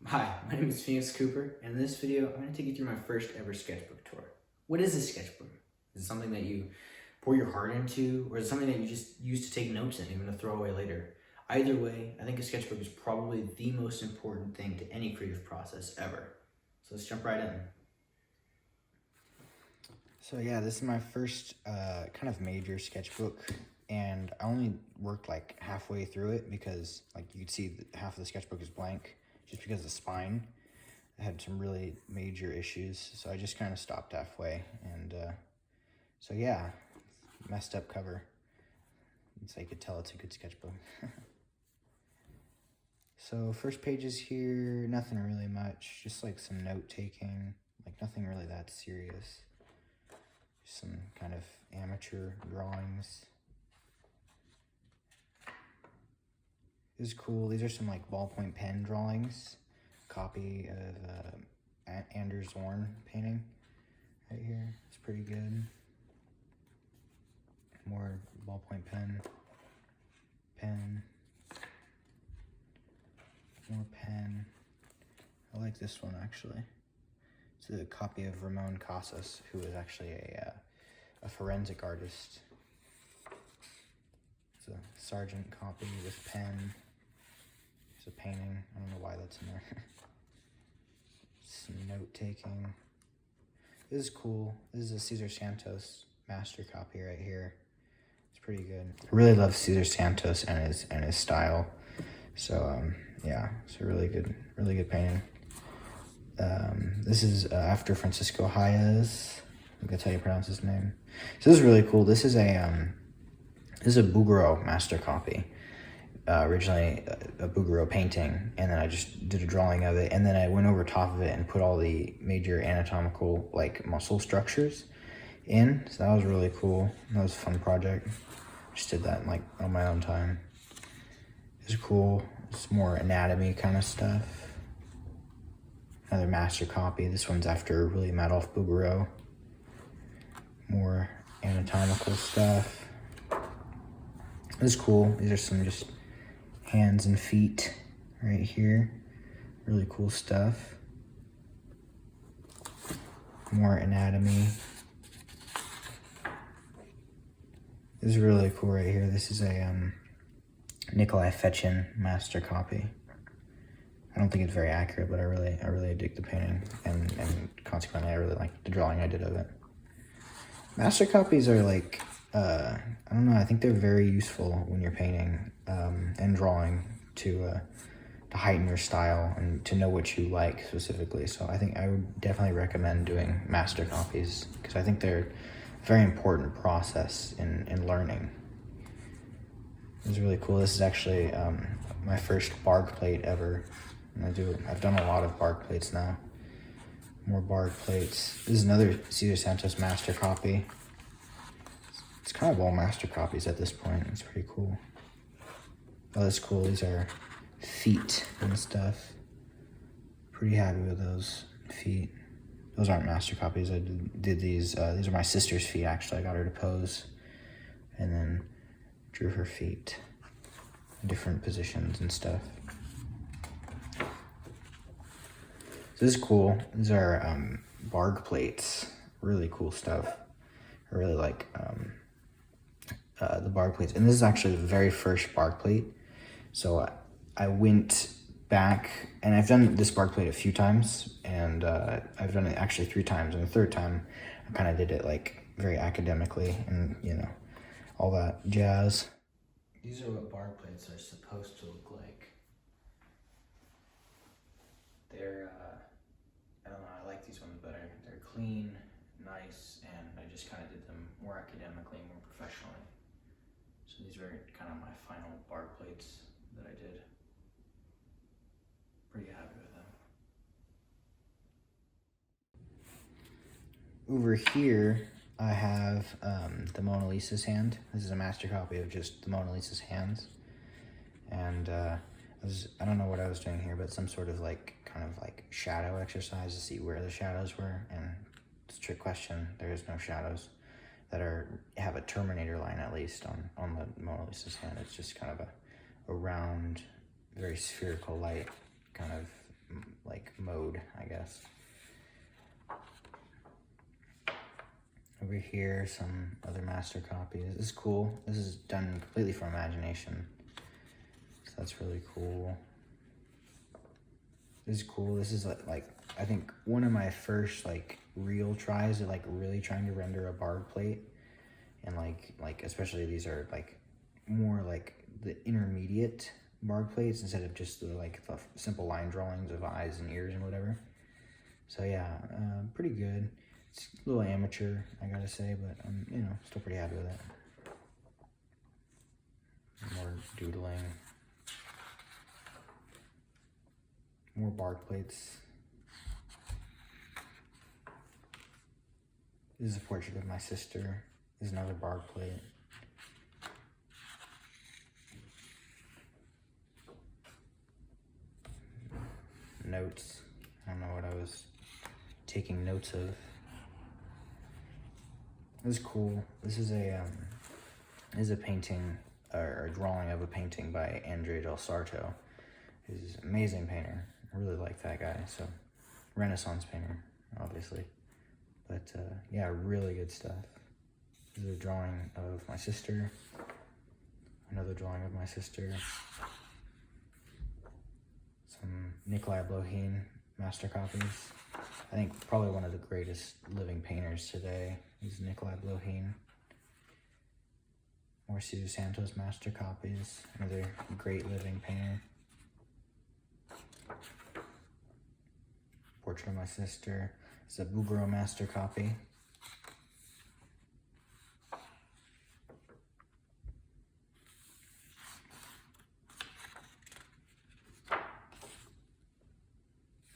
Hi, my name is Phoenix Cooper, and in this video, I'm going to take you through my first ever sketchbook tour. What is a sketchbook? Is it something that you pour your heart into, or is it something that you just use to take notes in, even to throw away later? Either way, I think a sketchbook is probably the most important thing to any creative process ever. So let's jump right in. So yeah, this is my first kind of major sketchbook, and I only worked like halfway through it because like you could see half of the sketchbook is blank just because the spine had some really major issues, so I just kind of stopped halfway. And so yeah, messed up cover, so you could tell it's a good sketchbook. So first page is here, nothing really much, just like some note taking, like nothing really that serious. Some kind of amateur drawings. This is cool. These are some like ballpoint pen drawings. Copy of Anders Zorn painting right here. It's pretty good. More ballpoint pen. More pen. I like this one actually. It's a copy of Ramon Casas, who is actually a forensic artist. It's a Sargent copy with pen. There's a painting. I don't know why that's in there. Some note taking. This is cool. This is a Cesar Santos master copy right here. It's pretty good. I really love Cesar Santos and his style. So yeah, it's a really good painting. This is after Francisco Hayez. I think that's how you pronounce his name. So this is really cool. This is a Bouguereau master copy. Originally a Bouguereau painting, and then I just did a drawing of it, and then I went over top of it and put all the major anatomical like muscle structures in. So that was really cool. That was a fun project. Just did that like on my own time. It's cool. It's more anatomy kind of stuff. Another master copy. This one's after William Adolphe Bouguereau. More anatomical stuff. This is cool. These are some just hands and feet right here. Really cool stuff. More anatomy. This is really cool right here. This is a Nikolai Fechin master copy. I don't think it's very accurate, but I really dig the painting, and consequently I really like the drawing I did of it. Master copies are like, I don't know, I think they're very useful when you're painting and drawing to heighten your style and to know what you like specifically. So I think I would definitely recommend doing master copies because I think they're a very important process in learning. This is really cool. This is actually my first bark plate ever. And I've done a lot of bark plates now. More bark plates. This is another Cesar Santos master copy. It's kind of all master copies at this point. It's pretty cool. Oh, that's cool. These are feet and stuff. Pretty happy with those feet. Those aren't master copies. I did these. These are my sister's feet, actually. I got her to pose and then drew her feet in different positions and stuff. So this is cool. These are bark plates. Really cool stuff. I really like the bark plates. And this is actually the very first bark plate. So I went back, and I've done this bark plate a few times, and I've done it actually 3 times. And the third time, I kind of did it like very academically and, you know, all that jazz. These are what bark plates are supposed to look like. They're, I don't know, I like these ones better. They're clean, nice, and I just kind of did them more academically, more professionally. So these were kind of my final bark plates that I did. Pretty happy with them. Over here, I have the Mona Lisa's hand. This is a master copy of just the Mona Lisa's hands. And I don't know what I was doing here, but some sort of like, kind of like shadow exercise to see where the shadows were. And it's a trick question. There is no shadows that have a Terminator line, at least on the Mona Lisa's hand. It's just kind of a round, very spherical light, kind of mode, I guess. Over here, some other master copies. This is cool. This is done completely from imagination. So that's really cool. This is cool. This is like I think one of my first like real tries at like really trying to render a bark plate. And like especially these are like more like the intermediate bark plates instead of just the simple line drawings of eyes and ears and whatever. So yeah, pretty good. It's a little amateur, I gotta say, but I'm, you know, still pretty happy with it. More doodling. More bark plates. This is a portrait of my sister. This is another bark plate. Notes. I don't know what I was taking notes of. This is cool. This is a painting or a drawing of a painting by Andrea del Sarto. He's an amazing painter. I really like that guy. So, Renaissance painter, obviously. But yeah, really good stuff. This is a drawing of my sister. Another drawing of my sister. Some Nikolai Blohin master copies. I think probably one of the greatest living painters today is Nikolai Blohin. More Cesar Santos master copies. Another great living painter. Portrait of my sister. It's a Bouguereau master copy.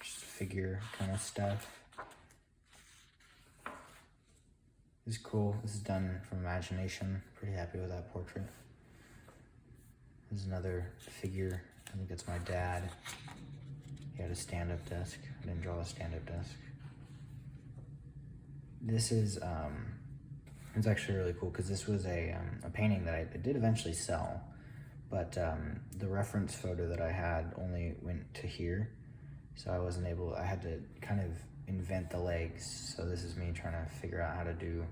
Just figure kind of stuff. This is cool. This is done from imagination. Pretty happy with that portrait. This is another figure. I think that's my dad. He had a stand-up desk. I didn't draw a stand-up desk. This is it's actually really cool because this was a painting that I did eventually sell, but the reference photo that I had only went to here, so I wasn't able. I had to kind of invent the legs. So this is me trying to figure out how to do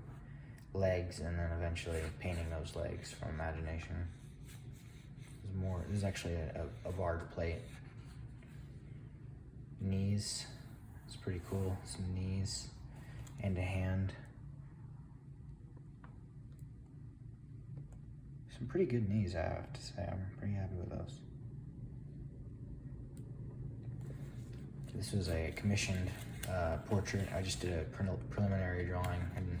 legs and then eventually painting those legs from imagination. This is actually a Vard plate. Knees. It's pretty cool. Some knees and a hand. Some pretty good knees, I have to say. I'm pretty happy with those. This was a commissioned portrait. I just did a preliminary drawing, and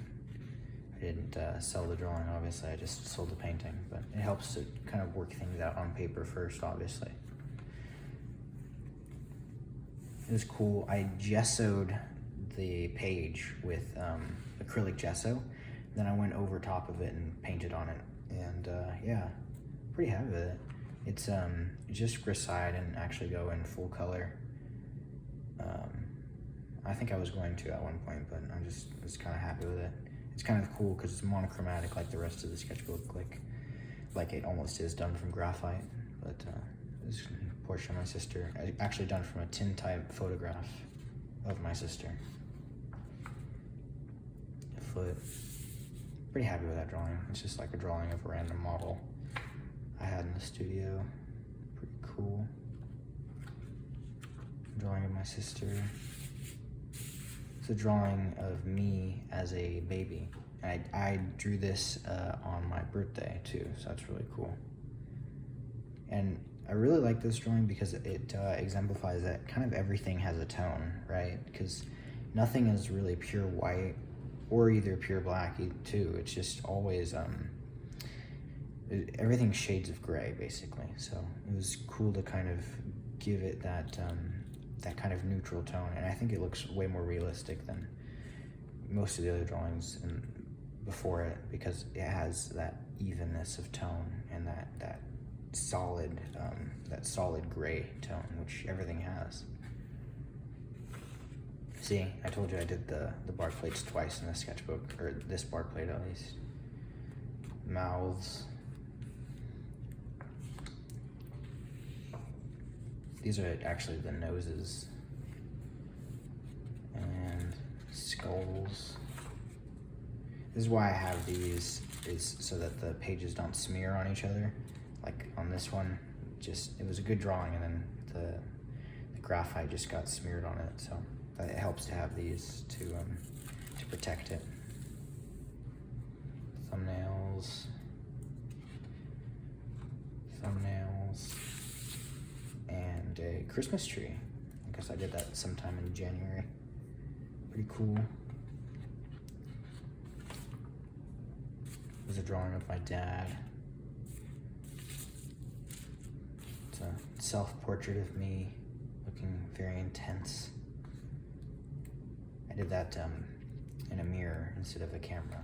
I didn't sell the drawing, obviously. I just sold the painting, but it helps to kind of work things out on paper first, obviously. It was cool. I gessoed the page with acrylic gesso. Then I went over top of it and painted on it. And yeah, pretty happy with it. It's just grist. I didn't actually go in full color. I think I was going to at one point, but I was kind of happy with it. It's kind of cool because it's monochromatic like the rest of the sketchbook, like it almost is done from graphite. But this portrait of my sister, actually done from a tintype photograph of my sister. A foot. Pretty happy with that drawing. It's just like a drawing of a random model I had in the studio. Pretty cool. Drawing of my sister. It's a drawing of me as a baby. And I drew this on my birthday too, so that's really cool. And I really like this drawing because it exemplifies that kind of everything has a tone, right? Because nothing is really pure white or either pure black too. It's just always, everything's shades of gray basically. So it was cool to kind of give it that kind of neutral tone. And I think it looks way more realistic than most of the other drawings before it, because it has that evenness of tone and that solid gray tone, which everything has. See, I told you I did the bark plates twice in the sketchbook, or this bark plate at least. Mouths. These are actually the noses. and skulls. This is why I have these, is so that the pages don't smear on each other. Like on this one, it was a good drawing, and then the graphite just got smeared on it, so it helps to have these to protect it. Thumbnails, and a Christmas tree. I guess I did that sometime in January. Pretty cool. There's a drawing of my dad. It's a self-portrait of me looking very intense. I did that in a mirror instead of a camera.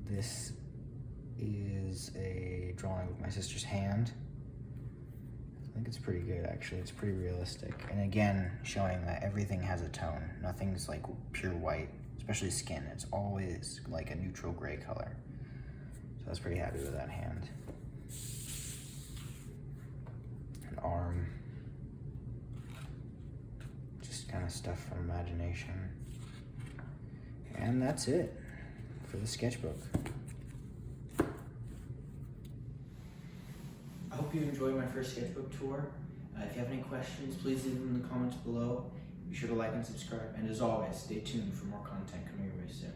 This is a drawing of my sister's hand. I think it's pretty good, actually. It's pretty realistic. And again, showing that everything has a tone. Nothing's like pure white, especially skin. It's always like a neutral gray color. So I was pretty happy with that hand. An arm. Just kind of stuff from imagination. And that's it for the sketchbook. I hope you enjoyed my first sketchbook tour. If you have any questions, please leave them in the comments below. Be sure to like and subscribe. And as always, stay tuned for more content coming your way soon.